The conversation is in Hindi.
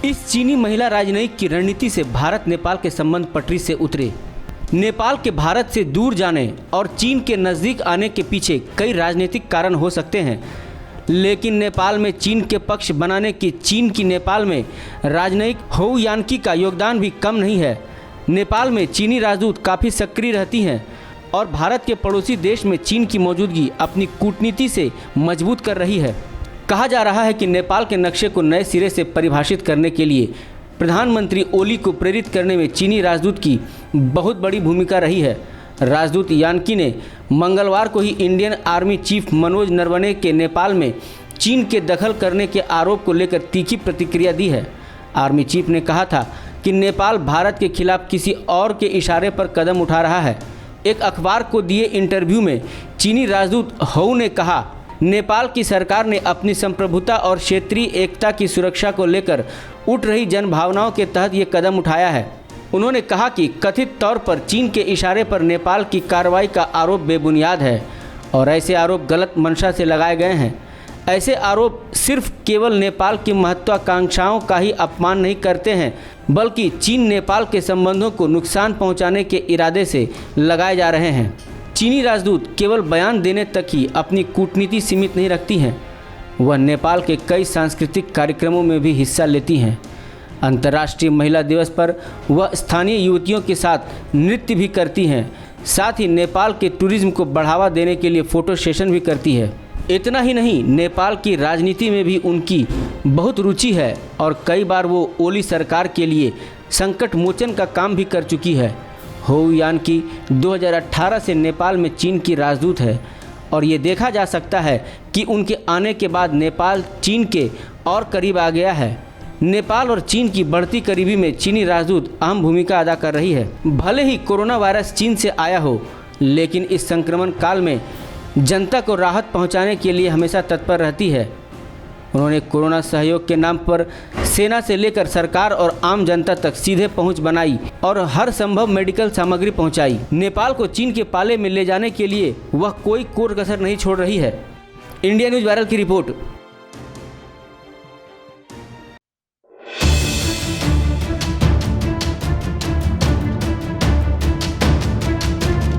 इस चीनी महिला राजनयिक की रणनीति से भारत नेपाल के संबंध पटरी से उतरे। नेपाल के भारत से दूर जाने और चीन के नज़दीक आने के पीछे कई राजनीतिक कारण हो सकते हैं, लेकिन नेपाल में चीन के पक्ष बनाने की चीन की नेपाल में राजनयिक होउ यान्की का योगदान भी कम नहीं है। नेपाल में चीनी राजदूत काफ़ी सक्रिय रहती हैं और भारत के पड़ोसी देश में चीन की मौजूदगी अपनी कूटनीति से मजबूत कर रही है। कहा जा रहा है कि नेपाल के नक्शे को नए सिरे से परिभाषित करने के लिए प्रधानमंत्री ओली को प्रेरित करने में चीनी राजदूत की बहुत बड़ी भूमिका रही है। राजदूत यान्की ने मंगलवार को ही Indian army chief Manoj Naravane के नेपाल में चीन के दखल करने के आरोप को लेकर तीखी प्रतिक्रिया दी है। आर्मी चीफ ने कहा था कि नेपाल भारत के खिलाफ किसी और के इशारे पर कदम उठा रहा है। एक अखबार को दिए इंटरव्यू में चीनी राजदूत होउ ने कहा, नेपाल की सरकार ने अपनी संप्रभुता और क्षेत्रीय एकता की सुरक्षा को लेकर उठ रही जनभावनाओं के तहत ये कदम उठाया है। उन्होंने कहा कि कथित तौर पर चीन के इशारे पर नेपाल की कार्रवाई का आरोप बेबुनियाद है और ऐसे आरोप गलत मंशा से लगाए गए हैं। ऐसे आरोप सिर्फ केवल नेपाल की महत्वाकांक्षाओं का ही अपमान नहीं करते हैं, बल्कि चीन नेपाल के संबंधों को नुकसान पहुंचाने के इरादे से लगाए जा रहे हैं। चीनी राजदूत केवल बयान देने तक ही अपनी कूटनीति सीमित नहीं रखती हैं, वह नेपाल के कई सांस्कृतिक कार्यक्रमों में भी हिस्सा लेती हैं। अंतर्राष्ट्रीय महिला दिवस पर वह स्थानीय युवतियों के साथ नृत्य भी करती हैं। साथ ही नेपाल के टूरिज्म को बढ़ावा देने के लिए फ़ोटो सेशन भी करती है। इतना ही नहीं, नेपाल की राजनीति में भी उनकी बहुत रुचि है और कई बार वो ओली सरकार के लिए संकट मोचन का काम भी कर चुकी है। होउ यान्की 2018 से नेपाल में चीन की राजदूत है और ये देखा जा सकता है कि उनके आने के बाद नेपाल चीन के और करीब आ गया है। नेपाल और चीन की बढ़ती करीबी में चीनी राजदूत अहम भूमिका अदा कर रही है। भले ही कोरोना वायरस चीन से आया हो, लेकिन इस संक्रमण काल में जनता को राहत पहुंचाने के लिए हमेशा तत्पर रहती है। उन्होंने कोरोना सहयोग के नाम पर सेना से लेकर सरकार और आम जनता तक सीधे पहुंच बनाई और हर संभव मेडिकल सामग्री पहुंचाई। नेपाल को चीन के पाले में ले जाने के लिए वह कोई कोर कसर नहीं छोड़ रही है। इंडिया न्यूज़ वायरल की रिपोर्ट।